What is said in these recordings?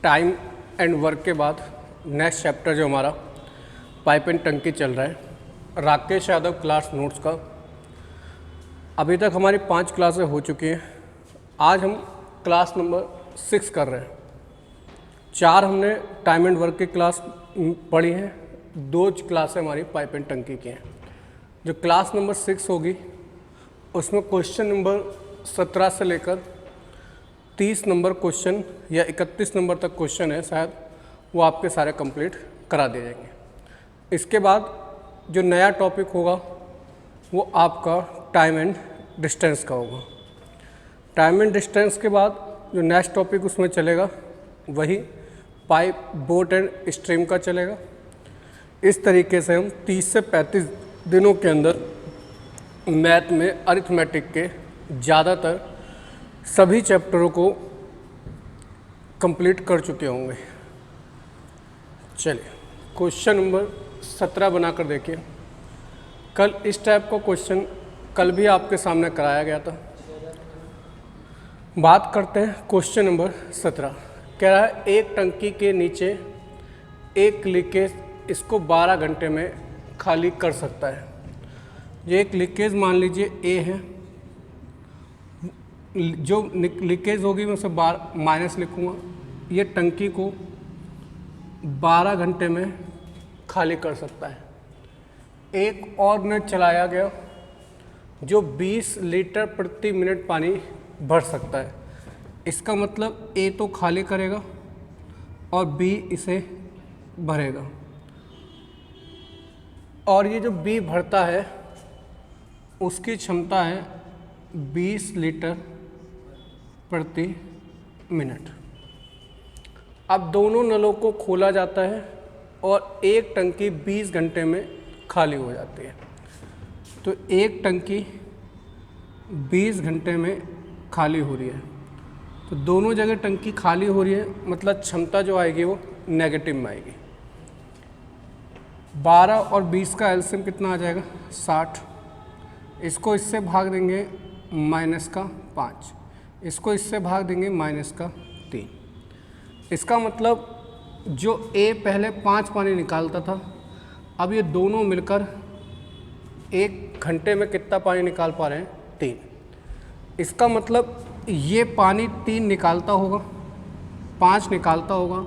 Time and work के बाद next chapter जो हमारा पाइप एंड टंकी चल रहा है राकेश यादव क्लास नोट्स का। अभी तक हमारी 5 क्लासें हो चुकी हैं। आज हम क्लास नंबर 6 कर रहे हैं। 4 हमने टाइम एंड वर्क की क्लास पढ़ी हैं, 2 क्लासें हमारी पाइप एंड टंकी की हैं। जो क्लास नंबर 6 होगी उसमें क्वेश्चन नंबर 17 से लेकर 30 नंबर क्वेश्चन या 31 नंबर तक क्वेश्चन है शायद, वो आपके सारे कंप्लीट करा दिए जाएंगे। इसके बाद जो नया टॉपिक होगा वो आपका टाइम एंड डिस्टेंस का होगा। टाइम एंड डिस्टेंस के बाद जो नेक्स्ट टॉपिक उसमें चलेगा वही पाइप बोट एंड स्ट्रीम का चलेगा। इस तरीके से हम 30 से 35 दिनों के अंदर मैथ में अरिथमेटिक के ज़्यादातर सभी चैप्टरों को कंप्लीट कर चुके होंगे। चलिए क्वेश्चन नंबर 17 बनाकर देखिए। कल इस टाइप का क्वेश्चन कल भी आपके सामने कराया गया था। बात करते हैं क्वेश्चन नंबर 17। कह रहा है एक टंकी के नीचे एक लीकेज इसको 12 घंटे में खाली कर सकता है। ये एक लीकेज मान लीजिए ए है, जो लीकेज होगी मैं उसे माइनस लिखूँगा। ये टंकी को 12 घंटे में खाली कर सकता है। एक और नेट चलाया गया जो 20 लीटर प्रति मिनट पानी भर सकता है। इसका मतलब ए तो खाली करेगा और बी इसे भरेगा, और ये जो बी भरता है उसकी क्षमता है 20 लीटर प्रति मिनट। अब दोनों नलों को खोला जाता है और एक टंकी 20 घंटे में खाली हो जाती है। तो एक टंकी 20 घंटे में खाली हो रही है, तो दोनों जगह टंकी खाली हो रही है, मतलब क्षमता जो आएगी वो नेगेटिव में आएगी। 12 और 20 का एलसीएम कितना आ जाएगा? 60। इसको इससे भाग देंगे माइनस का 5, इसको इससे भाग देंगे माइनस का 3। इसका मतलब जो ए पहले 5 पानी निकालता था, अब ये दोनों मिलकर एक घंटे में कितना पानी निकाल पा रहे हैं? 3। इसका मतलब ये पानी 3 निकालता होगा, 5 निकालता होगा,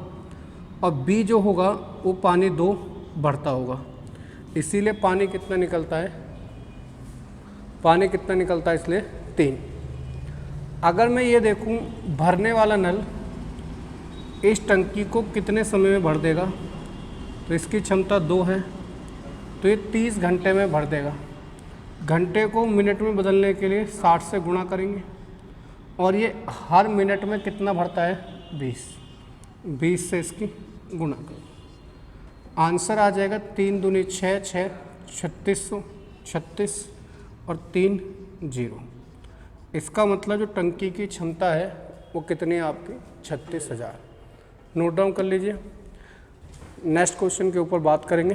और बी जो होगा वो पानी 2 भरता होगा। इसीलिए पानी कितना निकलता है? पानी कितना निकलता है? इसलिए 3। अगर मैं ये देखूं भरने वाला नल इस टंकी को कितने समय में भर देगा, तो इसकी क्षमता 2 है, तो ये 30 घंटे में भर देगा। घंटे को मिनट में बदलने के लिए 60 से गुणा करेंगे, और ये हर मिनट में कितना भरता है? 20 से इसकी गुणा करें। आंसर आ जाएगा 3 दूनी 6, 3636 और 3 0। इसका मतलब जो टंकी की क्षमता है वो कितनी है आपकी? 36,000। नोट डाउन कर लीजिए। नेक्स्ट क्वेश्चन के ऊपर बात करेंगे।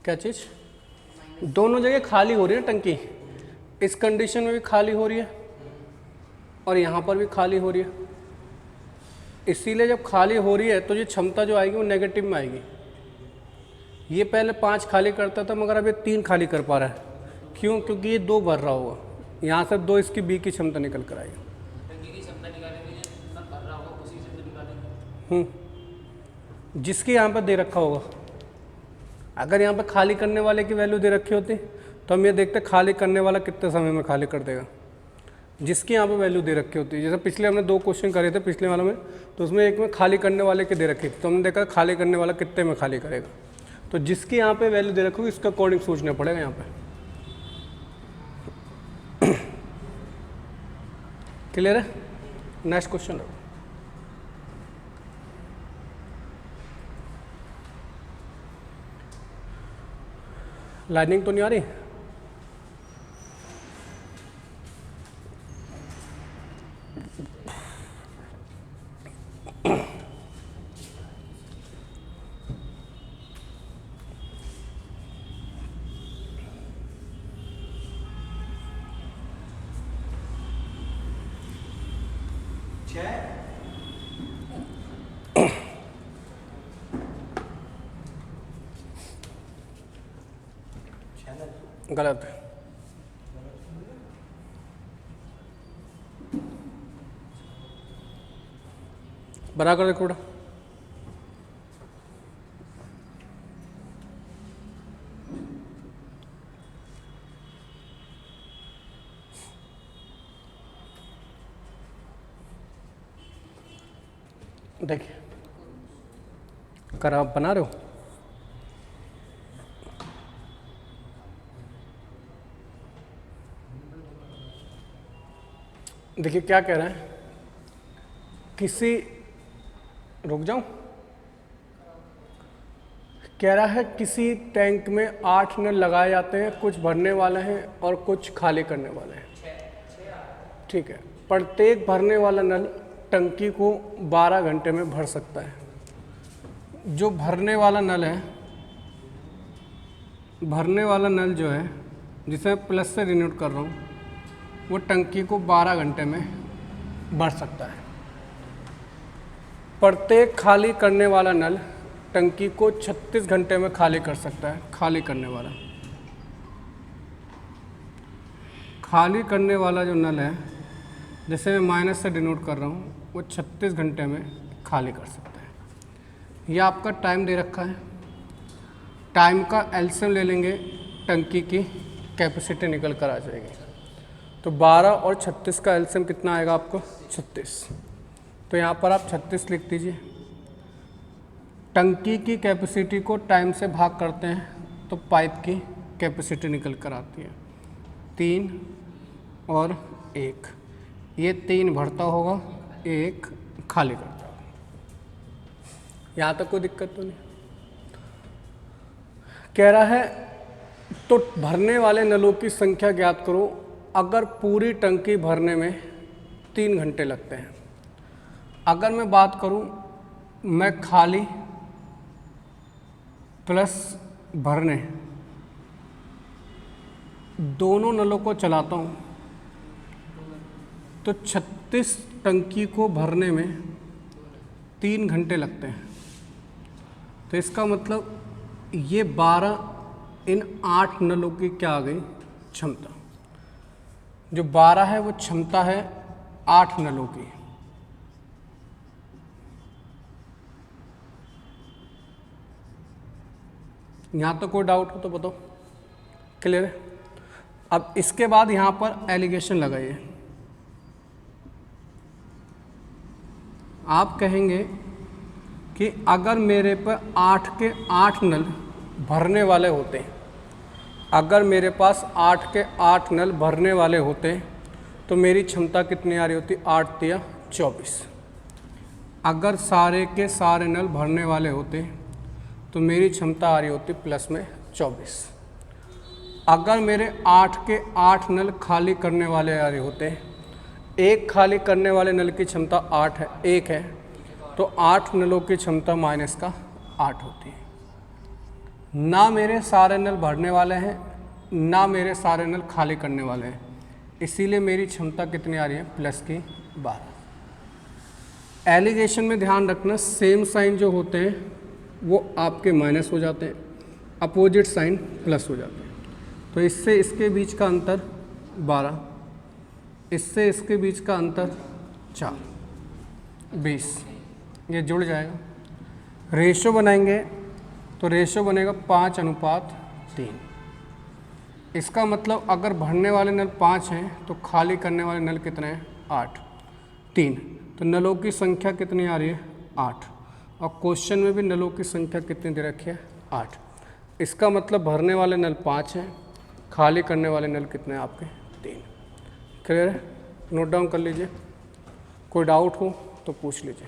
क्या चीज़? दोनों जगह खाली हो रही है टंकी। इस कंडीशन में भी खाली हो रही है और यहाँ पर भी खाली हो रही है। इसीलिए जब खाली हो रही है तो ये क्षमता जो आएगी वो नेगेटिव में आएगी। ये पहले 5 खाली करता था, मगर अब ये 3 खाली कर पा रहा है। क्यों? क्योंकि ये 2 भर रहा होगा, यहाँ से 2 इसकी बी की क्षमता निकल कर आएगी। जिसकी यहाँ पर दे रखा होगा। अगर यहाँ पर खाली करने वाले की वैल्यू दे रखी होती तो हम ये देखते खाली करने वाला कितने समय में खाली कर देगा। जिसकी यहाँ पे वैल्यू दे रखी होती है, जैसे पिछले हमने 2 क्वेश्चन करे थे पिछले वाले में, तो उसमें एक में खाली करने वाले की दे रखी थी, तो हमने देखा खाली करने वाला कितने में खाली करेगा। तो जिसकी यहाँ पे वैल्यू दे रखी होगी इसका अकॉर्डिंग सोचना पड़ेगा यहाँ पे। क्लियर है? Next question. लाइनिंग तो नहीं आ रही? गलत है। बना कर देखो। देखिए कर आप बना रहे हो, देखिए क्या कह रहे हैं, किसी, रुक जाऊं, कह रहा है किसी टैंक में 8 नल लगाए जाते हैं, कुछ भरने वाले हैं और कुछ खाली करने वाले हैं। ठीक है, प्रत्येक भरने वाला नल टंकी को 12 घंटे में भर सकता है। जो भरने वाला नल है, भरने वाला नल जो है जिसे मैं प्लस से डिनोट कर रहा हूँ, वो टंकी को 12 घंटे में भर सकता है। प्रत्येक खाली करने वाला नल टंकी को 36 घंटे में खाली कर सकता है। खाली करने वाला, खाली करने वाला जो नल है जिसे मैं माइनस से डिनोट कर रहा हूँ, वो 36 घंटे में खाली कर सकता है। यह आपका टाइम दे रखा है। टाइम का एलसीएम ले लेंगे, टंकी की कैपेसिटी निकल कर आ जाएगी। तो 12 और 36 का एलसीएम कितना आएगा आपको? 36। तो यहाँ पर आप 36 लिख दीजिए। टंकी की कैपेसिटी को टाइम से भाग करते हैं तो पाइप की कैपेसिटी निकल कर आती है 3 और 1। ये 3 भरता होगा, 1 खाली करता होगा। यहाँ तक कोई दिक्कत तो नहीं। कह रहा है तो भरने वाले नलों की संख्या ज्ञात करो अगर पूरी टंकी भरने में 3 घंटे लगते हैं। अगर मैं बात करूं, मैं खाली प्लस भरने दोनों नलों को चलाता हूं तो 36 टंकी को भरने में 3 घंटे लगते हैं। तो इसका मतलब ये 12 इन 8 नलों की क्या आ गई? क्षमता। जो 12 है वो क्षमता है 8 नलों की। यहाँ तो कोई डाउट हो तो बताओ, क्लियर है? अब इसके बाद यहाँ पर एलिगेशन लगाइए। आप कहेंगे कि अगर मेरे पर 8 के 8 नल भरने वाले होते, अगर मेरे पास 8 के 8 नल भरने वाले होते तो मेरी क्षमता कितनी आ रही होती? 8 या 24। अगर सारे के सारे नल भरने वाले होते तो मेरी क्षमता आ रही होती प्लस में 24। अगर मेरे 8 के 8 नल खाली करने वाले आ रहे होते, एक खाली करने वाले नल की क्षमता 8 है, 1 है, तो 8 नलों की क्षमता माइनस का 8 होती है। ना मेरे सारे नल भरने वाले हैं, ना मेरे सारे नल खाली करने वाले हैं, इसीलिए मेरी क्षमता कितनी आ रही है? प्लस की 12। एलिगेशन में ध्यान रखना, सेम साइन जो होते हैं वो आपके माइनस हो जाते हैं, अपोजिट साइन प्लस हो जाते हैं। तो इससे इसके बीच का अंतर 12, इससे इसके बीच का अंतर 4, 20, ये जुड़ जाएगा। रेशो बनाएंगे तो रेशो बनेगा 5:3। इसका मतलब अगर भरने वाले नल 5 हैं तो खाली करने वाले नल कितने हैं? 8, 3। तो नलों की संख्या कितनी आ रही है? 8। और क्वेश्चन में भी नलों की संख्या कितनी दे रखी है? 8। इसका मतलब भरने वाले नल 5 हैं, खाली करने वाले नल कितने हैं आपके? 3। क्लियर है? नोट डाउन कर लीजिए, कोई डाउट हो तो पूछ लीजिए।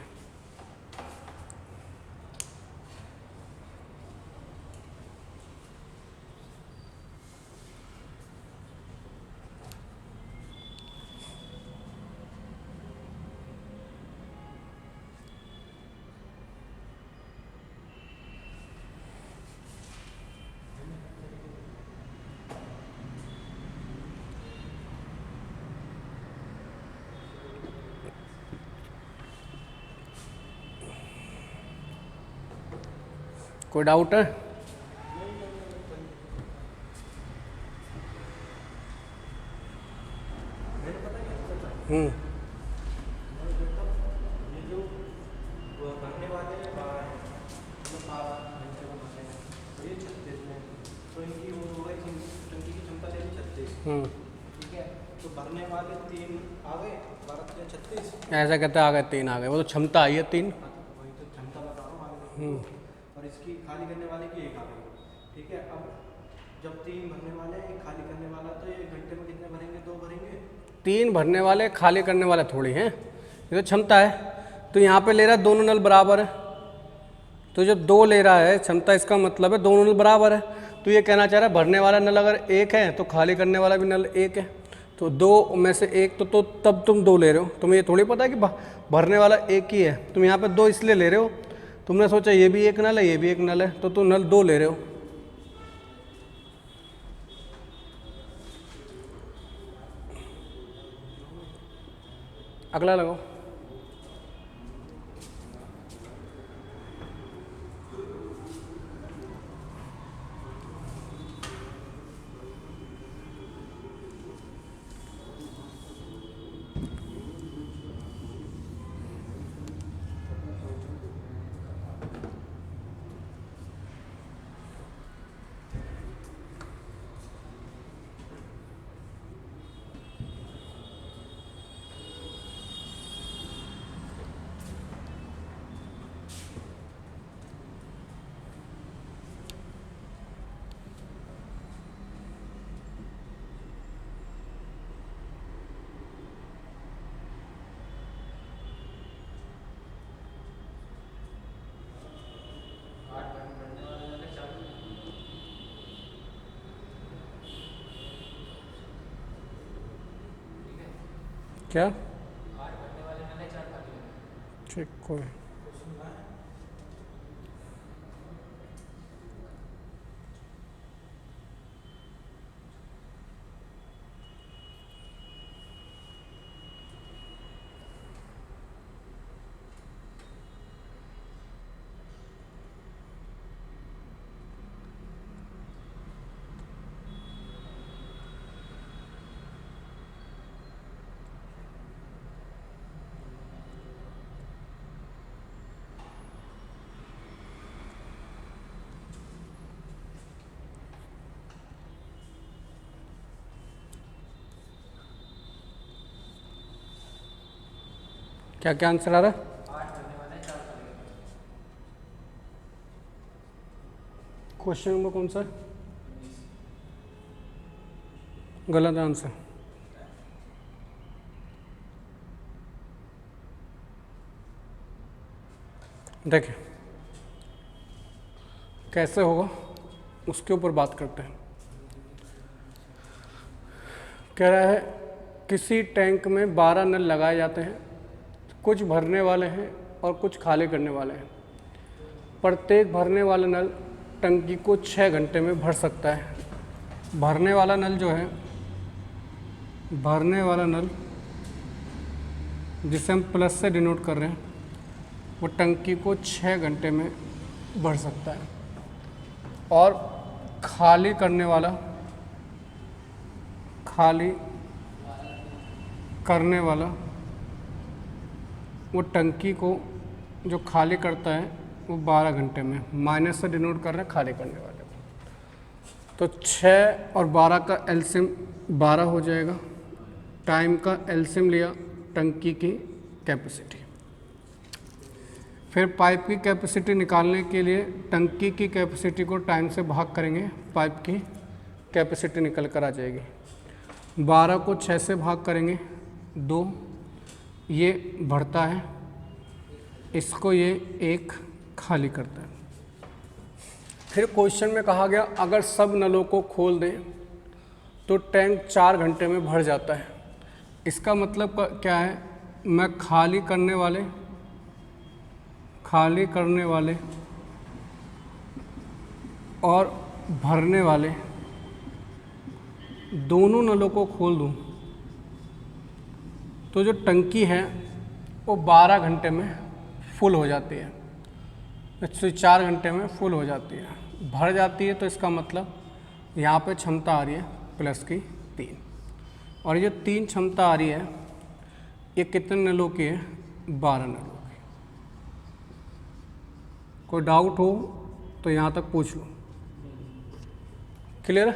कोई डाउट है? ठीक है, तो भरने वाले 3 आ गए, 12×36 ऐसा कहते आ गए 3 आ गए, वो तो क्षमता आई है 3। वही तो क्षमता बता रहा हूँ आगे। और इसकी खाली करने वाले की 1 आ गई। ठीक है, अब जब 3 भरने वाले 1 खाली करने वाला, तो 1 घंटे में कितने भरेंगे? 2 भरेंगे। 3 भरने वाले खाली करने वाले थोड़ी हैं, ये तो क्षमता है। तो यहाँ पे ले रहा है दोनों नल बराबर है, तो जब 2 ले रहा है क्षमता, इसका मतलब है दोनों नल बराबर है। तो ये कहना चाह रहा है भरने वाला नल अगर 1 है तो खाली करने वाला भी नल 1 है, तो 2 में से 1 तो तब तुम 2 ले रहे हो। तुम्हें ये थोड़ी पता है कि भरने वाला 1 ही है, तुम यहाँ पे 2 इसलिए ले रहे हो, तुमने सोचा ये भी 1 नल है ये भी 1 नल है, तो तुम नल 2 ले रहे हो। अगला लगाओ। क्या? ठीक, कोई क्या क्या आंसर आ रहा है? क्वेश्चन नंबर कौन सा है? गलत आंसर। देखिए कैसे होगा उसके ऊपर बात करते हैं। कह रहा है किसी टैंक में 12 नल लगाए जाते हैं, कुछ भरने वाले हैं और कुछ खाली करने वाले हैं। प्रत्येक भरने वाला नल टंकी को 6 घंटे में भर सकता है। भरने वाला नल जो है, भरने वाला नल जिसे हम प्लस से डिनोट कर रहे हैं, वो टंकी को 6 घंटे में भर सकता है। और खाली करने वाला, खाली करने वाला वो टंकी को जो खाली करता है वो 12 घंटे में, माइनस से डिनोट कर रहे हैं खाली करने वाले को। तो 6 और 12 का एलसीएम 12 हो जाएगा। टाइम का एलसीएम लिया, टंकी की कैपेसिटी। फिर पाइप की कैपेसिटी निकालने के लिए टंकी की कैपेसिटी को टाइम से भाग करेंगे, पाइप की कैपेसिटी निकल कर आ जाएगी। 12 को 6 से भाग करेंगे 2, ये बढ़ता है, इसको ये 1 खाली करता है। फिर क्वेश्चन में कहा गया अगर सब नलों को खोल दें तो टैंक 4 घंटे में भर जाता है। इसका मतलब क्या है? मैं खाली करने वाले और भरने वाले दोनों नलों को खोल दूं तो जो टंकी है वो 12 घंटे में फुल हो जाती है। एक्चुअली 4 घंटे में फुल हो जाती है। भर जाती है तो इसका मतलब यहाँ पे क्षमता आ रही है प्लस की 3, और ये 3 क्षमता आ रही है ये कितने नलों की है? 12 नलों की। कोई डाउट हो तो यहाँ तक पूछ लो। क्लियर है?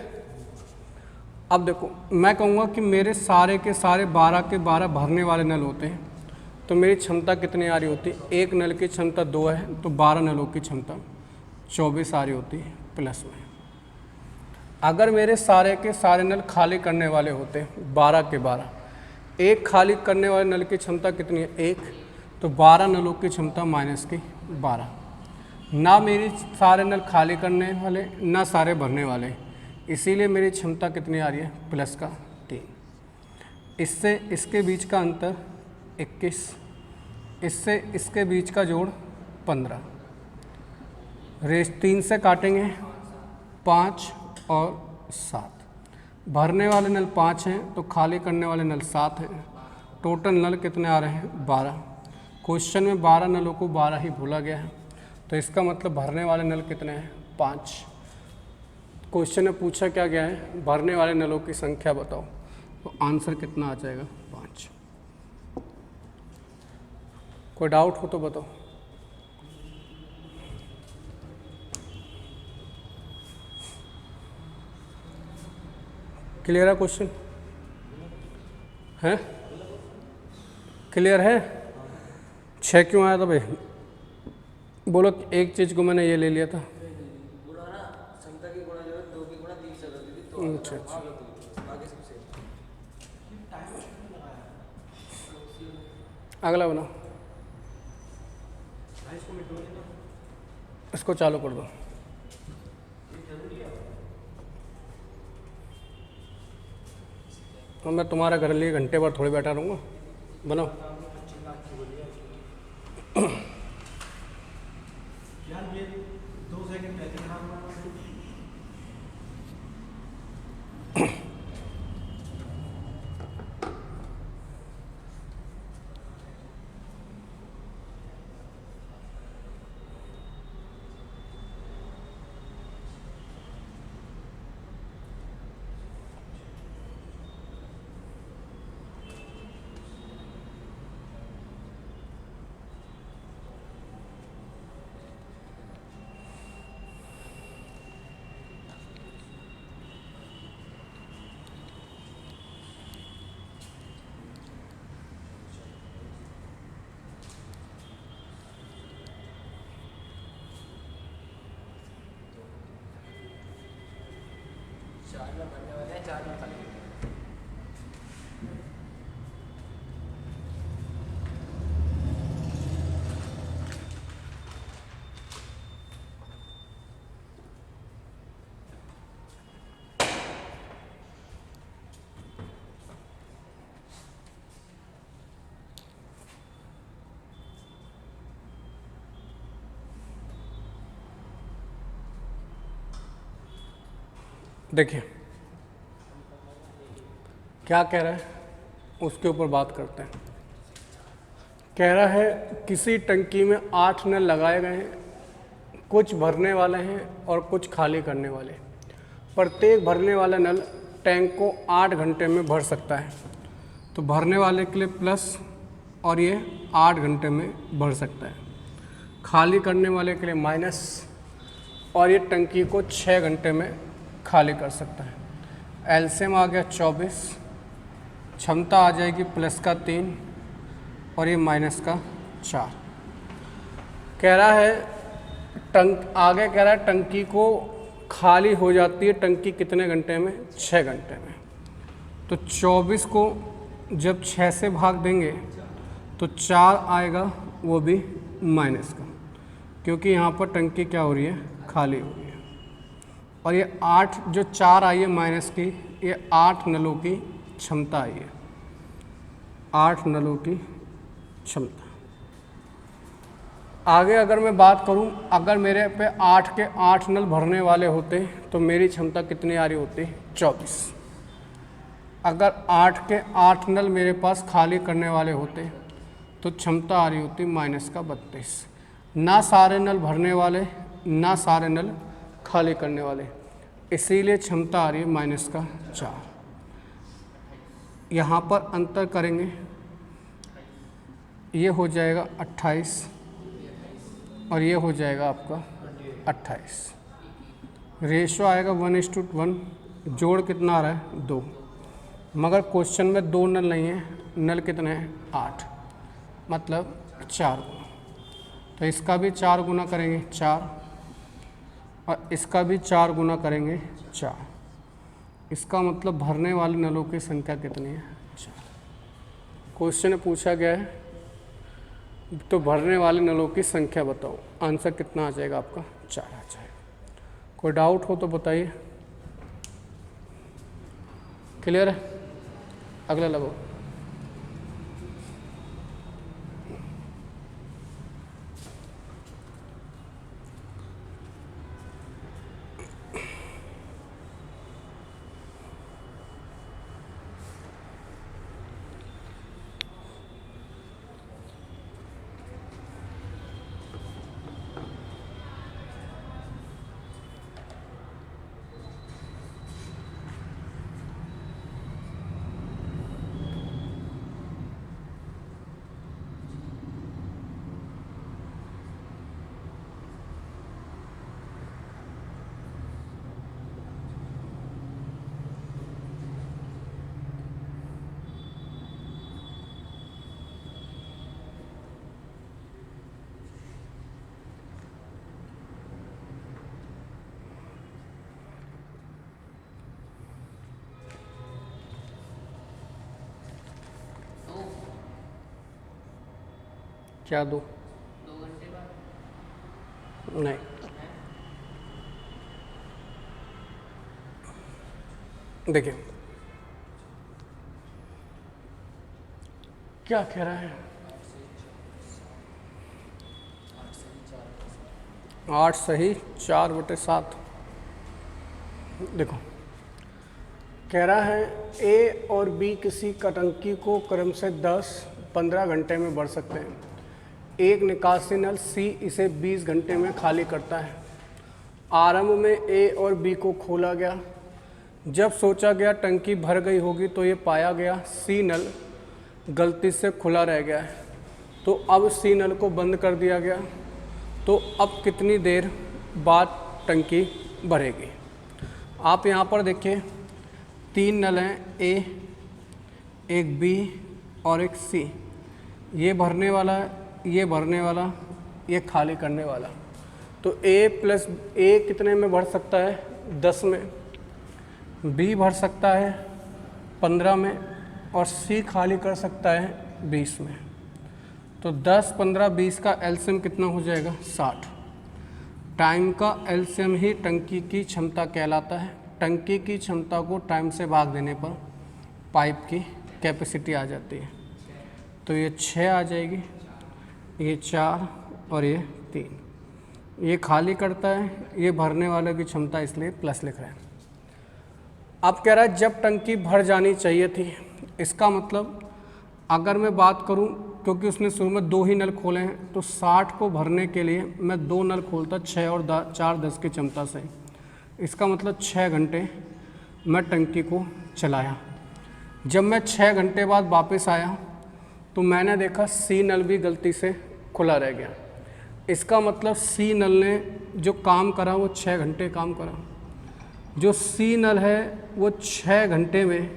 अब देखो, मैं कहूँगा कि मेरे सारे के सारे 12 के 12 भरने वाले नल होते हैं, तो मेरी क्षमता कितनी आ रही होती है? एक नल की क्षमता 2 है, तो 12 नलों की क्षमता 24 आ रही होती है प्लस में। अगर मेरे सारे के सारे नल खाली करने वाले होते हैं 12 के 12, एक खाली करने वाले नल की क्षमता कितनी है? 1, तो 12 नलों की क्षमता माइनस की 12। ना मेरी सारे नल खाली करने वाले ना सारे भरने वाले, इसीलिए मेरी क्षमता कितनी आ रही है? प्लस का 3। इससे इसके बीच का अंतर 21, इससे इसके बीच का जोड़ 15, रेस 3 से काटेंगे 5 और 7। भरने वाले नल 5 हैं तो खाली करने वाले नल 7 हैं। टोटल नल कितने आ रहे हैं? 12। क्वेश्चन में 12 नलों को 12 ही भूला गया है, तो इसका मतलब भरने वाले नल कितने हैं? 5। क्वेश्चन में पूछा क्या गया है? भरने वाले नलों की संख्या बताओ, तो आंसर कितना आ जाएगा? 5। कोई डाउट हो तो बताओ। क्लियर है क्वेश्चन? है क्लियर है? 6 क्यों आया था भाई? बोलो, एक चीज़ को मैंने ये ले लिया था। अच्छा अच्छा, अगला बनाओ, इसको चालू कर दो। तो मैं तुम्हारे घर लिए घंटे भर थोड़ी बैठा रहूँगा। बनाओ। यार ये 2 सेकंड पहले हाँ देखिए क्या कह रहा है, उसके ऊपर बात करते हैं। कह रहा है किसी टंकी में 8 नल लगाए गए हैं, कुछ भरने वाले हैं और कुछ खाली करने वाले। प्रत्येक भरने वाला नल टैंक को 8 घंटे में भर सकता है, तो भरने वाले के लिए प्लस और ये 8 घंटे में भर सकता है। खाली करने वाले के लिए माइनस, और ये टंकी को 6 घंटे में खाली कर सकता है। एलसीएम आ गया 24, क्षमता आ जाएगी प्लस का 3 और ये माइनस का 4। कह रहा है आगे कह रहा है टंकी को खाली हो जाती है टंकी कितने घंटे में? 6 घंटे में। तो 24 को जब 6 से भाग देंगे तो 4 आएगा, वो भी माइनस का, क्योंकि यहाँ पर टंकी क्या हो रही है? खाली हो रही है। और ये 8 जो 4 आई है माइनस की, ये 8 नलों की क्षमता आई है, 8 नलों की क्षमता। आगे अगर मैं बात करूं, अगर मेरे पे 8 के 8 नल भरने वाले होते तो मेरी क्षमता कितनी आ रही होती? 24। अगर 8 के 8 नल मेरे पास खाली करने वाले होते तो क्षमता आ रही होती माइनस का 32। ना सारे नल भरने वाले ना सारे नल खाली करने वाले, इसीलिए क्षमता आ रही है -4। यहाँ पर अंतर करेंगे, ये हो जाएगा 28 और ये हो जाएगा आपका 28। रेशो आएगा 1:1। जोड़ कितना आ रहा है 2, मगर क्वेश्चन में 2 नल नहीं है, नल कितने हैं 8, मतलब 4 गुना। तो इसका भी 4 गुना करेंगे 4, और इसका भी 4 गुना करेंगे 4। इसका मतलब भरने वाले नलों की संख्या कितनी है 4। क्वेश्चन में पूछा गया है तो भरने वाले नलों की संख्या बताओ, आंसर कितना आ जाएगा आपका 4 आ जाएगा। कोई डाउट हो तो बताइए। क्लियर है? अगला लगाओ। क्या दो? 2 घंटे बाद नहीं, देखिए क्या कह रहा है, 8 सही 4/7। देखो कह रहा है ए और बी किसी टंकी को क्रम से 10-15 घंटे में भर सकते हैं। एक निकासी नल सी इसे 20 घंटे में खाली करता है। आरंभ में ए और बी को खोला गया, जब सोचा गया टंकी भर गई होगी तो ये पाया गया सी नल गलती से खुला रह गया है, तो अब सी नल को बंद कर दिया गया। तो अब कितनी देर बाद टंकी भरेगी? आप यहाँ पर देखिए 3 नल हैं, ए, एक बी और एक सी। ये भरने वाला, ये भरने वाला, ये खाली करने वाला। तो ए प्लस ए कितने में भर सकता है 10 में, बी भर सकता है 15 में और सी खाली कर सकता है 20 में। तो 10, 15, 20 का एलसीएम कितना हो जाएगा 60। टाइम का एलसीएम ही टंकी की क्षमता कहलाता है। टंकी की क्षमता को टाइम से भाग देने पर पाइप की कैपेसिटी आ जाती है। तो ये 6 आ जाएगी, ये 4 और ये 3। ये खाली करता है, ये भरने वाले की क्षमता, इसलिए प्लस लिख रहे हैं। अब कह रहा है जब टंकी भर जानी चाहिए थी, इसका मतलब अगर मैं बात करूं, क्योंकि उसने शुरू में 2 ही नल खोले हैं, तो 60 को भरने के लिए मैं 2 नल खोलता 6 और 4 10 की क्षमता से। इसका मतलब 6 घंटे मैं टंकी को चलाया। जब मैं 6 घंटे बाद वापस आया तो मैंने देखा सी नल भी गलती से खुला रह गया। इसका मतलब सी नल ने जो काम करा वो 6 घंटे काम करा। जो सी नल है वो 6 घंटे में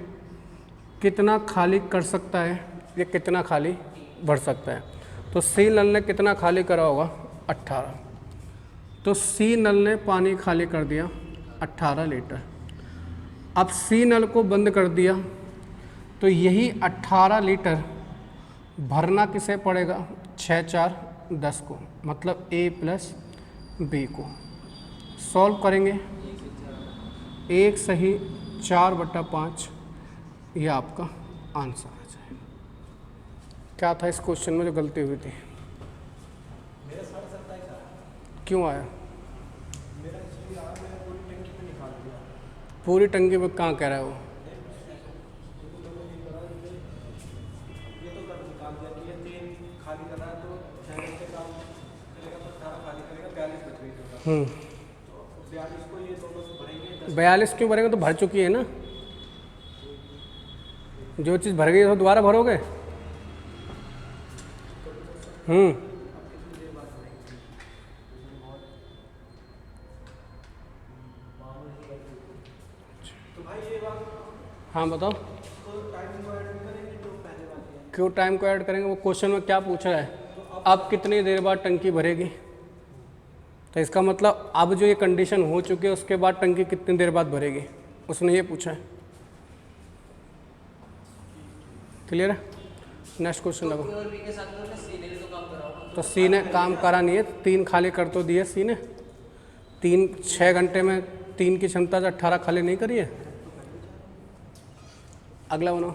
कितना खाली कर सकता है, ये कितना खाली भर सकता है। तो सी नल ने कितना खाली करा होगा 18। तो सी नल ने पानी खाली कर दिया 18 लीटर। अब सी नल को बंद कर दिया तो यही 18 लीटर भरना किसे पड़ेगा 6 4 10 को, मतलब ए प्लस बी को। सॉल्व करेंगे, 1 सही 4/5 ये आपका आंसर आ जाएगा। क्या था इस क्वेश्चन में जो गलती हुई थी? मेरा 27 आया। क्यों आया? मेरा इसलिए आया, मैंने पूरी टंकी में निकाल दिया। पूरी टंकी में कहाँ कह रहा है वो? ये तो कर निकाल दिया कि ये 3 खाली करना है तो 6 घंटे काम चलेगा, तो 42 को ये दोनों भरेंगे, 42 क्यों भरेंगे, तो भर चुकी है ना, जो चीज़ भर गई है तो दोबारा भरोगे। तो भाई ये बात, हाँ बताओ, तो टाइम को ऐड नहीं करेंगे जो पहले वाली है। क्यों टाइम को ऐड करेंगे, वो क्वेश्चन में क्या पूछ रहा है, अब कितनी देर बाद टंकी भरेगी, तो इसका मतलब अब जो ये कंडीशन हो चुकी है उसके बाद टंकी कितनी देर बाद भरेगी, उसने ये पूछा है। क्लियर है? नेक्स्ट क्वेश्चन लगो। तो सी ने काम करा नहीं है, 3 खाली कर तो दिए सी ने, 6 घंटे में 3 की क्षमता से 18 खाली नहीं करी है। अगला बनाओ।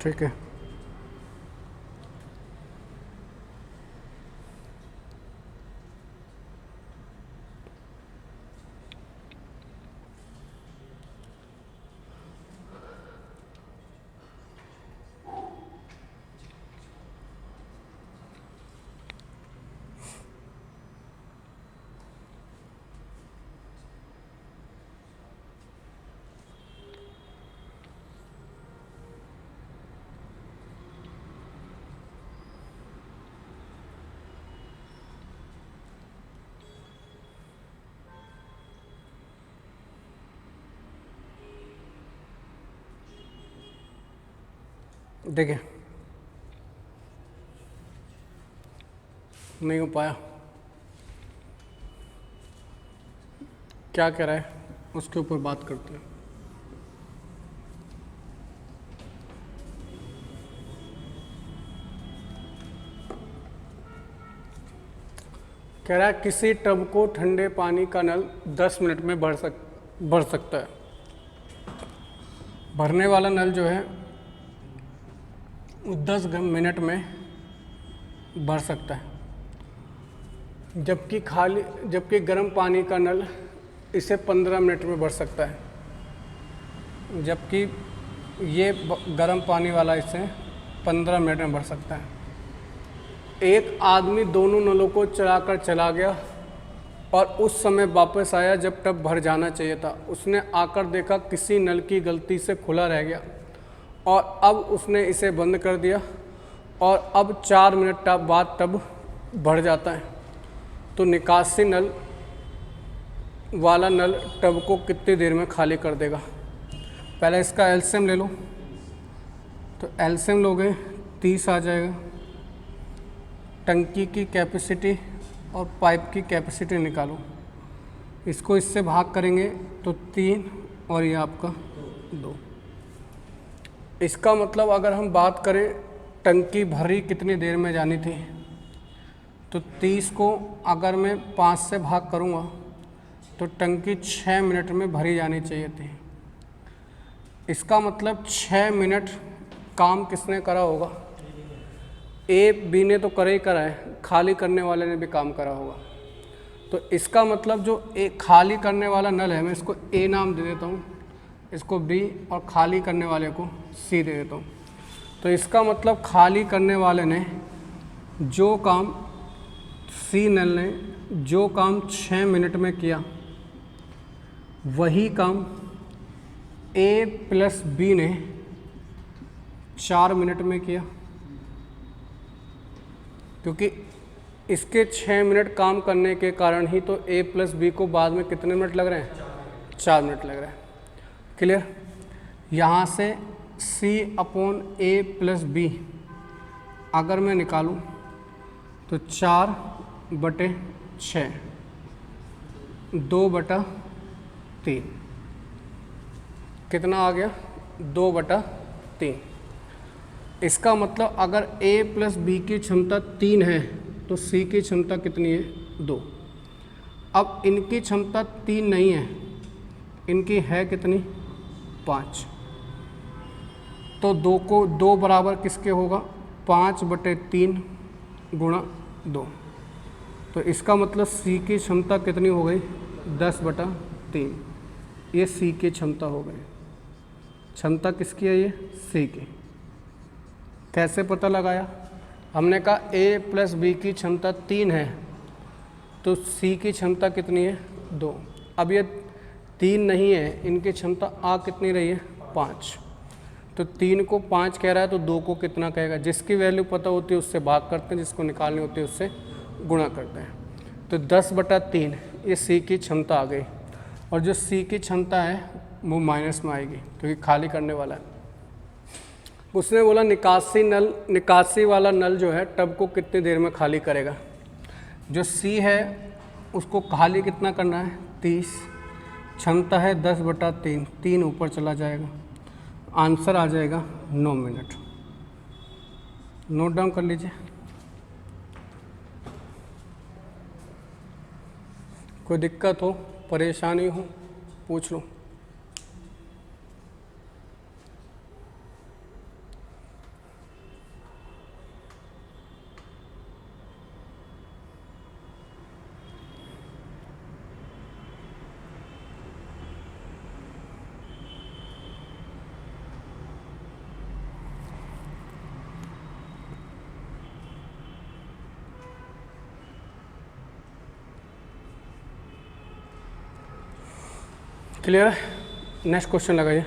ठीक है, देखिए नहीं हो पाया, क्या कह रहा है उसके ऊपर बात करते हैं। कह रहा है किसी टब को ठंडे पानी का नल 10 मिनट में भर सकता है। भरने वाला नल जो है 10 मिनट में भर सकता है, जबकि गर्म पानी का नल इसे 15 मिनट में भर सकता है, जबकि ये गर्म पानी वाला इसे 15 मिनट में भर सकता है। एक आदमी दोनों नलों को चलाकर चला गया और उस समय वापस आया जब टब भर जाना चाहिए था। उसने आकर देखा किसी नल की गलती से खुला रह गया और अब उसने इसे बंद कर दिया और अब 4 मिनट बाद टब भर जाता है। तो निकासी नल वाला नल टब को कितनी देर में खाली कर देगा। पहले इसका एलसीएम ले लो, तो एलसीएम लोगे 30 आ जाएगा। टंकी की कैपेसिटी और पाइप की कैपेसिटी निकालो, इसको इससे भाग करेंगे तो 3 और ये आपका 2। इसका मतलब अगर हम बात करें टंकी भरी कितनी देर में जानी थी, तो 30 को अगर मैं 5 से भाग करूँगा तो टंकी 6 मिनट में भरी जानी चाहिए थी। इसका मतलब 6 मिनट काम किसने करा होगा, ए बी ने तो करा ही करा है, खाली करने वाले ने भी काम करा होगा। तो इसका मतलब जो ए खाली करने वाला नल है, मैं इसको ए नाम दे देता हूँ, इसको बी और खाली करने वाले को सी दे देता हूँ। तो इसका मतलब खाली करने वाले ने जो काम, सी नल ने जो काम 6 मिनट में किया, वही काम ए प्लस बी ने 4 मिनट में किया, क्योंकि इसके 6 मिनट काम करने के कारण ही तो ए प्लस बी को बाद में कितने मिनट लग रहे हैं, 4 मिनट लग रहे हैं। क्लियर। यहाँ से C/A प्लस बी अगर मैं निकालूं तो 4/6, 2/3 कितना आ गया? 2/3। इसका मतलब अगर A प्लस B की क्षमता 3 है तो C की क्षमता कितनी है? 2। अब इनकी क्षमता 3 नहीं है, इनकी है कितनी? 5। तो 2 बराबर किसके होगा? 5/3 गुणा 2। तो इसका मतलब C की क्षमता कितनी हो गई? 10/3। ये C की क्षमता हो गई। क्षमता किसकी है? ये C की। कैसे पता लगाया? हमने कहा A प्लस B की क्षमता 3 है तो C की क्षमता कितनी है? 2। अब ये 3 नहीं है, इनकी क्षमता आ कितनी रही है? 5। तो 3 को 5 कह रहा है तो 2 को कितना कहेगा? जिसकी वैल्यू पता होती है उससे भाग करते हैं, जिसको निकालनी होती है उससे गुणा करते हैं। तो 10/3 ये C की क्षमता आ गई, और जो C की क्षमता है वो माइनस में आएगी क्योंकि खाली करने वाला है। उसने बोला निकासी वाला नल जो है टब को कितनी देर में खाली करेगा। जो C है उसको खाली कितना करना है? 30। क्षमता है 10/3, 3 ऊपर चला जाएगा, आंसर आ जाएगा 9 मिनट। नोट डाउन कर लीजिए। कोई दिक्कत हो, परेशानी हो, पूछ लो। क्लियर है? नेक्स्ट क्वेश्चन लगाइए।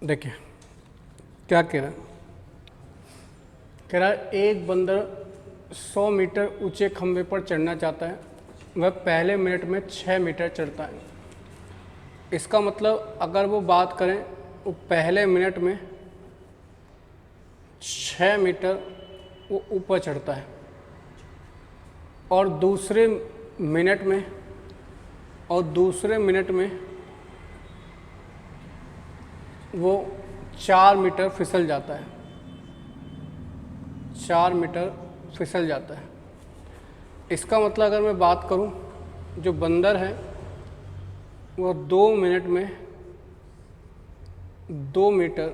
देखिए क्या कह रहा है। कह रहा है एक बंदर 100 मीटर ऊंचे खंभे पर चढ़ना चाहता है, वह पहले मिनट में 6 मीटर चढ़ता है। इसका मतलब अगर वो बात करें वो पहले मिनट में 6 मीटर वो ऊपर चढ़ता है, और दूसरे मिनट में वो 4 मीटर फिसल जाता है। 4 मीटर फिसल जाता है। इसका मतलब अगर मैं बात करूं, जो बंदर है वो 2 मिनट में 2 मीटर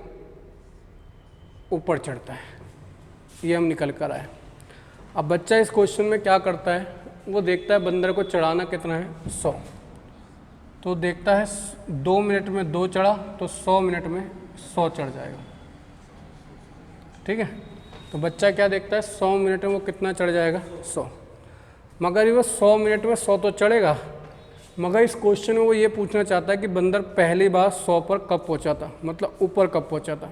ऊपर चढ़ता है। ये हम निकल कर आए। अब बच्चा इस क्वेश्चन में क्या करता है, वो देखता है बंदर को चढ़ाना कितना है? 100। तो देखता है 2 मिनट में 2 चढ़ा तो 100 मिनट में 100 चढ़ जाएगा। ठीक है, तो बच्चा क्या देखता है, 100 मिनट में वो कितना चढ़ जाएगा? 100। मगर वो 100 मिनट में 100 तो चढ़ेगा, मगर इस क्वेश्चन में वो ये पूछना चाहता है कि बंदर पहली बार 100 पर कब पहुंचा था, मतलब ऊपर कब पहुंचा था।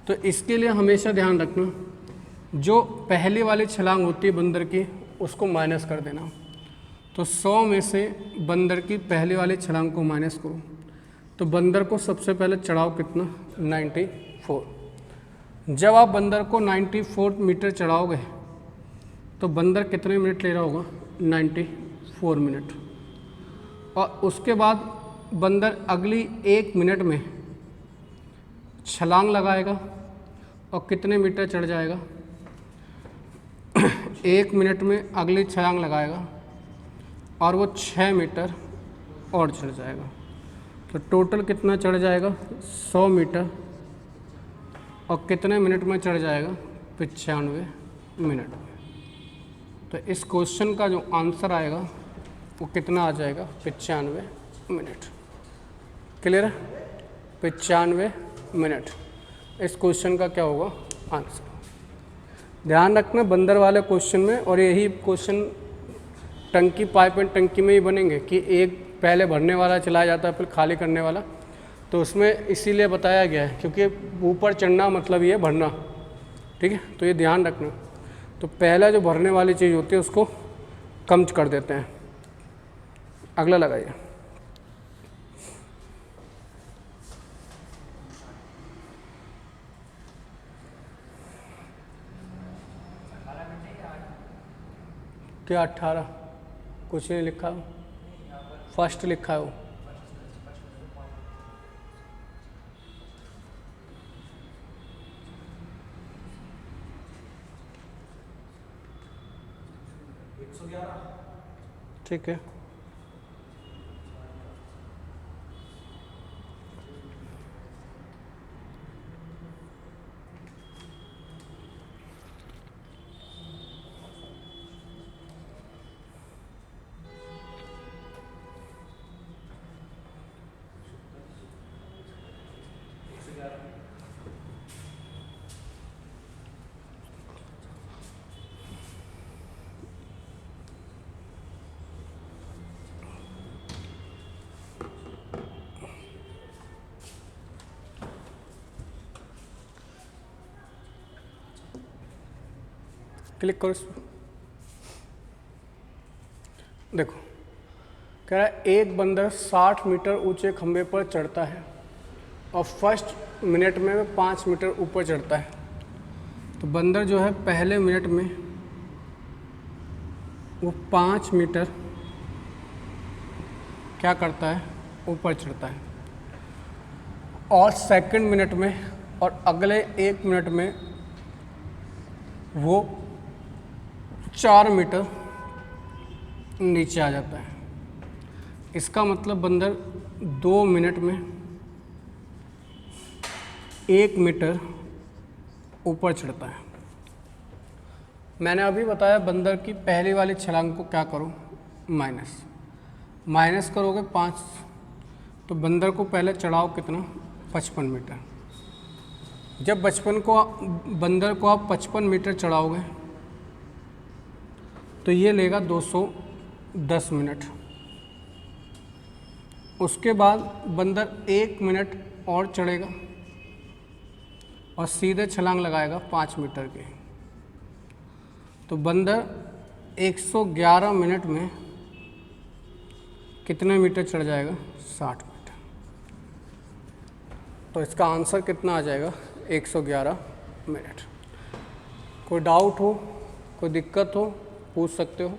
तो इसके लिए हमेशा ध्यान रखना, जो पहली वाली छलांग होती है बंदर की उसको माइनस कर देना। तो 100 में से बंदर की पहली वाली छलांग को माइनस करो, तो बंदर को सबसे पहले चढ़ाओ कितना? 94। जब आप बंदर को 94 मीटर चढ़ाओगे तो बंदर कितने मिनट ले रहा होगा? 94 मिनट। और उसके बाद बंदर अगली 1 मिनट में छलांग लगाएगा और कितने मीटर चढ़ जाएगा? 1 मिनट में अगली छलांग लगाएगा और वो 6 मीटर और चढ़ जाएगा। तो टोटल कितना चढ़ जाएगा? 100 मीटर। और कितने मिनट में चढ़ जाएगा? 95 मिनट में। तो इस क्वेश्चन का जो आंसर आएगा वो कितना आ जाएगा? 95 मिनट। क्लियर है? 95 मिनट इस क्वेश्चन का क्या होगा? आंसर। ध्यान रखना बंदर वाले क्वेश्चन में, और यही क्वेश्चन टंकी पाइप एंड टंकी में ही बनेंगे कि एक पहले भरने वाला चलाया जाता है फिर खाली करने वाला। तो उसमें इसीलिए बताया गया है क्योंकि ऊपर चढ़ना मतलब ये भरना। ठीक है, तो ये ध्यान रखना। तो पहला जो भरने वाली चीज़ होती है उसको कम कर देते हैं। अगला लगाइए। क्या 18? कुछ नहीं लिखा, फर्स्ट लिखा है वो। ठीक है, क्लिक करो इस पर। देखो कह रहा है एक बंदर 60 मीटर ऊंचे खंभे पर चढ़ता है और फर्स्ट मिनट में 5 मीटर ऊपर चढ़ता है। तो बंदर जो है पहले मिनट में वो 5 मीटर क्या करता है? ऊपर चढ़ता है। और सेकंड मिनट में और अगले 1 मिनट में वो 4 मीटर नीचे आ जाता है। इसका मतलब बंदर 2 मिनट में 1 मीटर ऊपर चढ़ता है। मैंने अभी बताया बंदर की पहली वाली छलांग को क्या करो? माइनस करोगे 5, तो बंदर को पहले चढ़ाओ कितना? 55 मीटर। जब बंदर को आप 55 मीटर चढ़ाओगे तो ये लेगा 210 मिनट। उसके बाद बंदर 1 मिनट और चढ़ेगा और सीधे छलांग लगाएगा 5 मीटर की। तो बंदर 111 मिनट में कितने मीटर चढ़ जाएगा? 60 मीटर। तो इसका आंसर कितना आ जाएगा? 111 मिनट। कोई डाउट हो, कोई दिक्कत हो, पूछ सकते हो।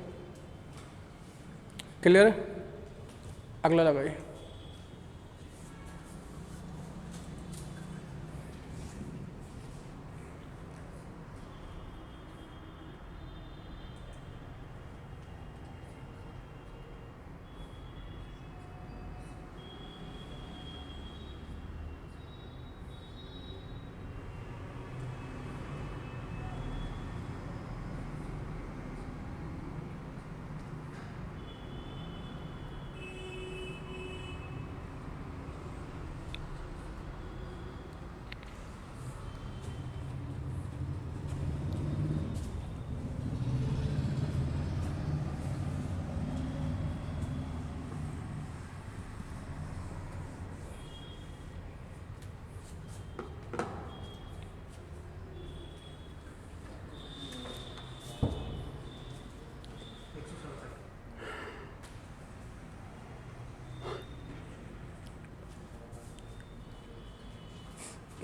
क्लियर है? अगला लगाइए।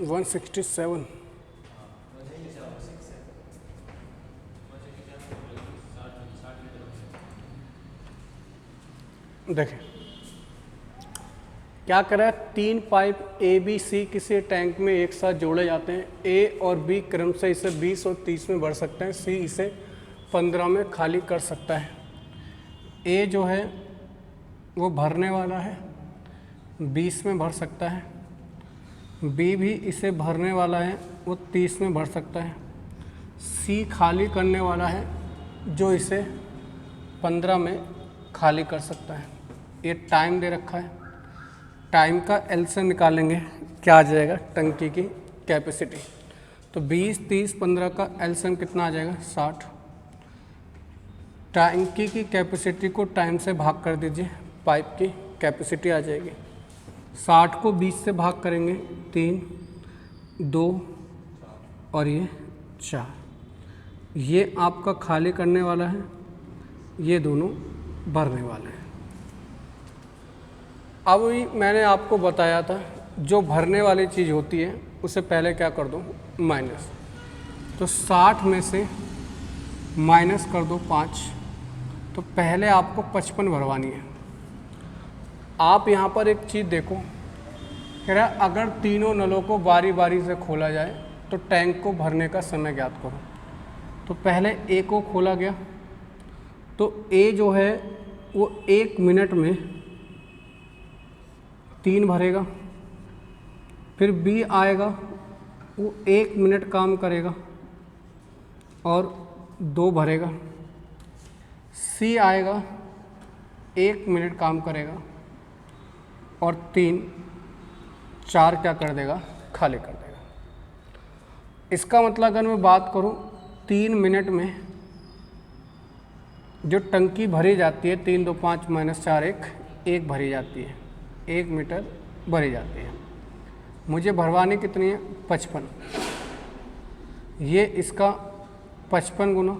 वन 167। देखें क्या करा है, 3 पाइप ए बी सी किसी टैंक में एक साथ जोड़े जाते हैं। ए और बी क्रम से इसे 20 और 30 में भर सकते हैं, सी इसे 15 में खाली कर सकता है। ए जो है वो भरने वाला है, 20 में भर सकता है। बी भी इसे भरने वाला है, वो 30 में भर सकता है। सी खाली करने वाला है, जो इसे 15 में खाली कर सकता है। ये टाइम दे रखा है, टाइम का एलसीएम निकालेंगे, क्या आ जाएगा, टंकी की कैपेसिटी। तो 20, 30, 15 का एलसीएम कितना आ जाएगा, 60। टंकी की कैपेसिटी को टाइम से भाग कर दीजिए, पाइप की कैपेसिटी आ जाएगी। 60 को 20 से भाग करेंगे, 3, 2 और ये 4। ये आपका खाली करने वाला है, ये दोनों भरने वाले हैं। अब मैंने आपको बताया था जो भरने वाली चीज़ होती है उसे पहले क्या कर दो, माइनस। तो 60 में से माइनस कर दो 5, तो पहले आपको 55 भरवानी है। आप यहाँ पर एक चीज़ देखो, कह रहा है अगर तीनों नलों को बारी बारी से खोला जाए तो टैंक को भरने का समय ज्ञात करो। तो पहले ए को खोला गया, तो ए जो है वो 1 मिनट में 3 भरेगा। फिर बी आएगा, वो 1 मिनट काम करेगा और 2 भरेगा। सी आएगा, 1 मिनट काम करेगा और 3, 4 क्या कर देगा, खाली कर देगा। इसका मतलब अगर मैं बात करूं 3 मिनट में जो टंकी भरी जाती है, 3, 2, 5 - 4, 1 भरी जाती है, 1 मीटर भरी जाती है। मुझे भरवानी कितनी है, 55। ये इसका 55 गुना,